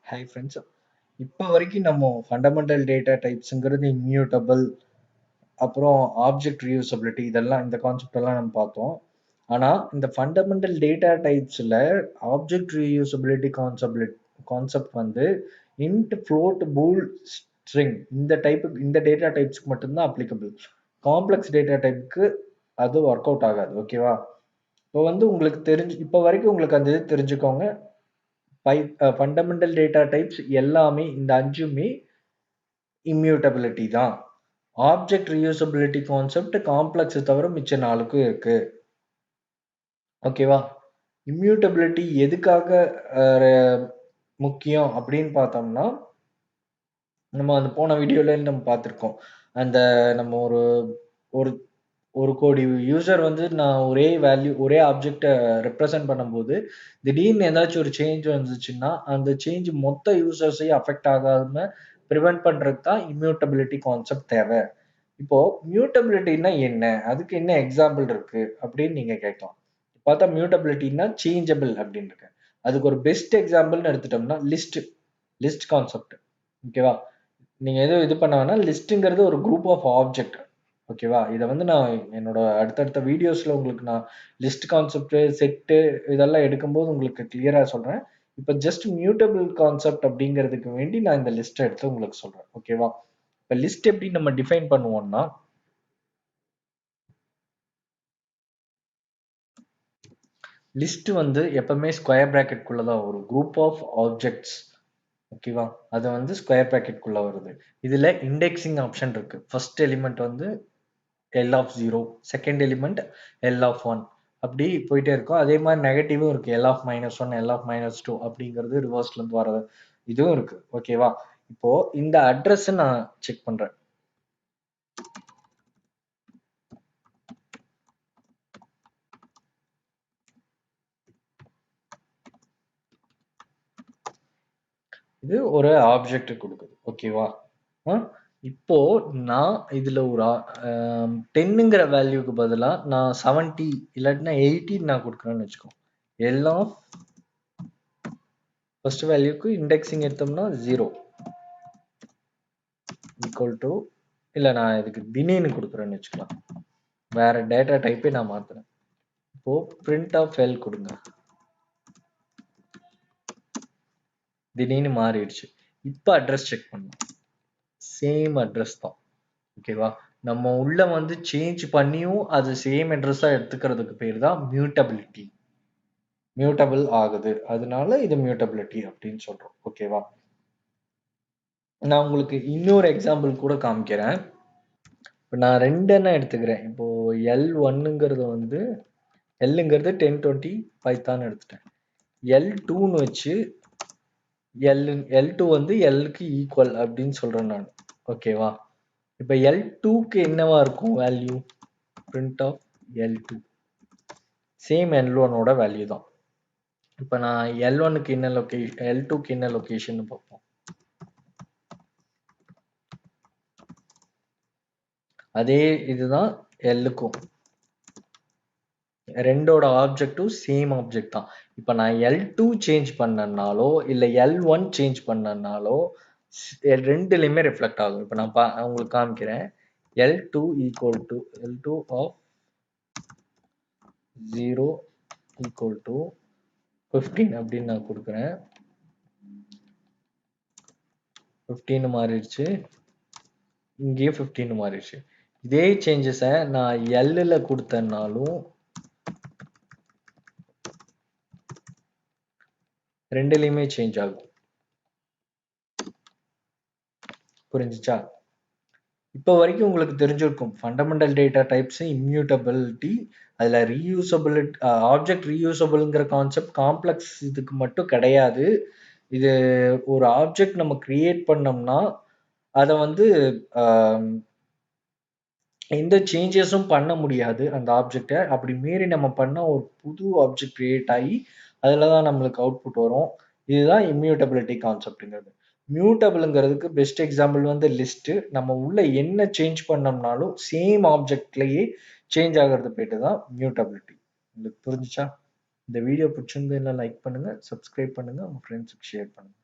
Hi friends. இப்போ வரைக்கும் நம்ம ஃபண்டமெண்டல் டேட்டா டைப்ஸ்ங்கிறது இம்யூட்டபிள், அப்புறம் ஆப்ஜெக்ட் ரீயூசபிலிட்டி இதெல்லாம் இந்த கான்செப்ட் எல்லாம் நம்ம பார்த்தோம். ஆனா இந்த ஃபண்டமெண்டல் டேட்டா டைப்ஸ்ல ஆப்ஜெக்ட் ரீயூசபிலிட்டி கான்செப்ட் வந்து இன்ட், ஃப்ளோட், பூல், ஸ்ட்ரிங் இந்த டேட்டா டைப்ஸ்க்கு மட்டும்தான் அப்ளிகபிள். காம்ப்ளெக்ஸ் டேட்டா டைப்புக்கு அது ஒர்க் அவுட் ஆகாது. ஓகேவா? இப்போ வந்து உங்களுக்கு இப்போ வரைக்கும் உங்களுக்கு அந்த இது தெரிஞ்சுக்கோங்க. ஃபண்டமெண்டல் டேட்டா டைப்ஸ் எல்லாமே இந்த அஞ்சுமே இம்யூட்டபிலிட்டி தான். ஆப்ஜெக்ட் ரீயூசபிலிட்டி கான்செப்ட் காம்ப்ளெக்ஸ் தவிர மிச்ச நாளுக்கும் இருக்கு. ஓகேவா? இம்யூட்டபிலிட்டி எதுக்காக முக்கியம் அப்படின்னு பார்த்தோம்னா, நம்ம அந்த போன வீடியோல நம்ம பார்த்துருக்கோம். அந்த நம்ம ஒரு ஒரு ஒரு கோடி யூசர் வந்து நான் ஒரே ஆப்ஜெக்டை ரெப்ரசென்ட் பண்ணும்போது திடீர்னு ஏதாச்சும் ஒரு சேஞ்ச் வந்துச்சுன்னா அந்த சேஞ்ச் மொத்த யூசர்ஸையும் அஃபெக்ட் ஆகாம ப்ரிவென்ட் பண்றதுக்கு தான் இம்யூட்டபிலிட்டி கான்செப்ட் தேவை. இப்போ மியூட்டபிலிட்டினா என்ன, அதுக்கு என்ன எக்ஸாம்பிள் இருக்கு அப்படின்னு நீங்க கேட்கலாம். பார்த்தா மியூட்டபிலிட்டினா சேஞ்சபிள் அப்படின்னு இருக்கு. அதுக்கு ஒரு பெஸ்ட் எக்ஸாம்பிள்னு எடுத்துட்டோம்னா லிஸ்ட் கான்செப்ட். ஓகேவா? நீங்க எதுவும் இது பண்ண வேணா, லிஸ்ட்ங்கிறது ஒரு குரூப் ஆஃப் ஆப்ஜெக்ட். ஓகேவா? இதை வந்து நான் என்னோட அடுத்தடுத்த வீடியோஸ்ல உங்களுக்கு நான் லிஸ்ட் கான்செப்ட், செட்டு இதெல்லாம் எடுக்கும்போது உங்களுக்கு கிளியரா சொல்றேன். இப்போ ஜஸ்ட் மியூட்டபிள் கான்செப்ட் அப்படிங்கிறதுக்கு வேண்டி நான் இந்த லிஸ்ட் எடுத்து உங்களுக்கு சொல்றேன். ஓகேவா? இப்போ லிஸ்ட் எப்படி நம்ம டிஃபைன் பண்ணுவோம்னா, லிஸ்ட் வந்து எப்பவுமே ஸ்கொயர் பிராக்கெட் குள்ளதான் ஒரு குரூப் ஆஃப் ஆப்ஜெக்ட்ஸ். ஓகேவா? அது வந்து ஸ்கொயர் பிராக்கெட் குள்ள வருது. இதுல இண்டெக்ஸிங் ஆப்ஷன் இருக்கு. ஃபர்ஸ்ட் எலிமெண்ட் வந்து L of 0, second element L of 1, அப்படி போயிட்டே இருக்கும். அதே மாதிரி நெகட்டிவும் இருக்கு. L of -1, L of -2 அப்படிங்கிறது ரிவர்ஸ்ல இருந்து வர்றது இதுவும் இருக்கு. ஓகேவா? இப்போ இந்த அட்ரஸ் நான் செக் பண்றேன். இது ஒரு ஆப்ஜெக்ட் கொடுக்குது. ஓகேவா? இப்போ நான் இதுல ஒரு 10ங்கிற வேல்யூக்கு பதிலா நான் 70 இல்லாட்டினா 80 நான் கொடுக்குறேன்னு வச்சுக்கோ. எல் ஆஃப் ஃபர்ஸ்ட் வேல்யூக்கு இண்டெக்ஸிங் எடுத்தோம்னா 0 ஈக்குவல் டு, இல்லை நான் இதுக்கு திடீர்னு கொடுக்குறேன்னு வச்சுக்கலாம். வேற டேட்டா டைப்பே நான் மாத்துறேன். இப்போ பிரிண்ட் ஆஃப் எல் கொடுங்க. திடீர்னு மாறிடுச்சு. இப்போ அட்ரஸ் செக் பண்ணலாம். சேம் அட்ரஸ் தான். ஓகேவா? நம்ம உள்ள வந்து சேஞ்ச் பண்ணியும் அது சேம் அட்ரஸா எடுத்துக்கிறதுக்கு பேர் தான் மியூட்டபிலிட்டி. மியூட்டபிள் ஆகுது, அதனால இது மியூட்டபிலிட்டி அப்படின்னு சொல்றோம். ஓகேவா? நான் உங்களுக்கு இன்னொரு எக்ஸாம்பிள் கூட காமிக்கிறேன். இப்போ நான் ரெண்டுன்னா எடுத்துக்கிறேன். இப்போ L1ங்கிறது வந்து Lங்கிறது 1020 பைத்தான் எடுத்துட்டேன். L2ன்னு வச்சு L2 வந்து Lக்கு ஈக்குவல் அப்படின்னு சொல்றேன் நான். ஓகேவா? இப்போ L2க்கு என்னவா இருக்கும் value? Print of L2 same L1ஓட வேல்யூ தான். இப்போ நான் L1க்கு என்ன லொகேஷன், L2க்கு என்ன லொகேஷன் பார்ப்போம். அதே இதுதான் Lக்கும். ரெண்டோட ஆப்ஜெக்டும் சேம் ஆப்ஜெக்ட் தான். இப்போ நான் L2 சேஞ்ச் பண்ணனாலோ இல்லை L1 சேஞ்ச் பண்ணனாலோ ரெண்டுலையுமே ரிஃப்ளெக்ட் ஆகும். இப்போ நான் உங்களுக்கு காமிக்கிறேன். L2 equal to L2 of 0 equal to 15 அப்படின்னு நான் கொடுக்குறேன். 15 மாறிடுச்சு, இங்கேயும் 15 மாறிடுச்சு. இதே சேஞ்சஸை நான் Lல கொடுத்தனாலும் ரெண்டுலையுமே சேஞ்ச் ஆகும். புரிஞ்சுச்சா? இப்போ வரைக்கும் உங்களுக்கு தெரிஞ்சிருக்கும் ஃபண்டமெண்டல் டேட்டா டைப்ஸ், இம்யூட்டபிலிட்டி, அதில் ரீயூசபிலிட்டி, ஆப்ஜெக்ட் ரீயூசபிள்ங்கிற கான்செப்ட் காம்ப்ளெக்ஸ் இதுக்கு மட்டும் கிடையாது. இது ஒரு ஆப்ஜெக்ட் நம்ம கிரியேட் பண்ணோம்னா அதை வந்து எந்த சேஞ்சஸும் பண்ண முடியாது. அந்த ஆப்ஜெக்டை அப்படி மீறி நம்ம பண்ண ஒரு புது ஆப்ஜெக்ட் கிரியேட் ஆகி அதில் தான் நம்மளுக்கு அவுட்புட் வரும். இதுதான் இம்யூட்டபிலிட்டி கான்செப்ட்ங்கிறது. மியூட்டபிள்ங்கிறதுக்கு பெஸ்ட் எக்ஸாம்பிள் வந்து லிஸ்ட். நம்ம உள்ள என்ன சேஞ்ச் பண்ணோம்னாலும் சேம் ஆப்ஜெக்ட்லயே சேஞ்ச் ஆகிறது போயிட்டு தான் மியூட்டபிலிட்டி. உங்களுக்கு புரிஞ்சுச்சா? இந்த வீடியோ பிடிச்சிருந்ததுன்னா லைக் பண்ணுங்க, சப்ஸ்கிரைப் பண்ணுங்க, உங்க ஃப்ரெண்ட்ஸுக்கு ஷேர் பண்ணுங்க.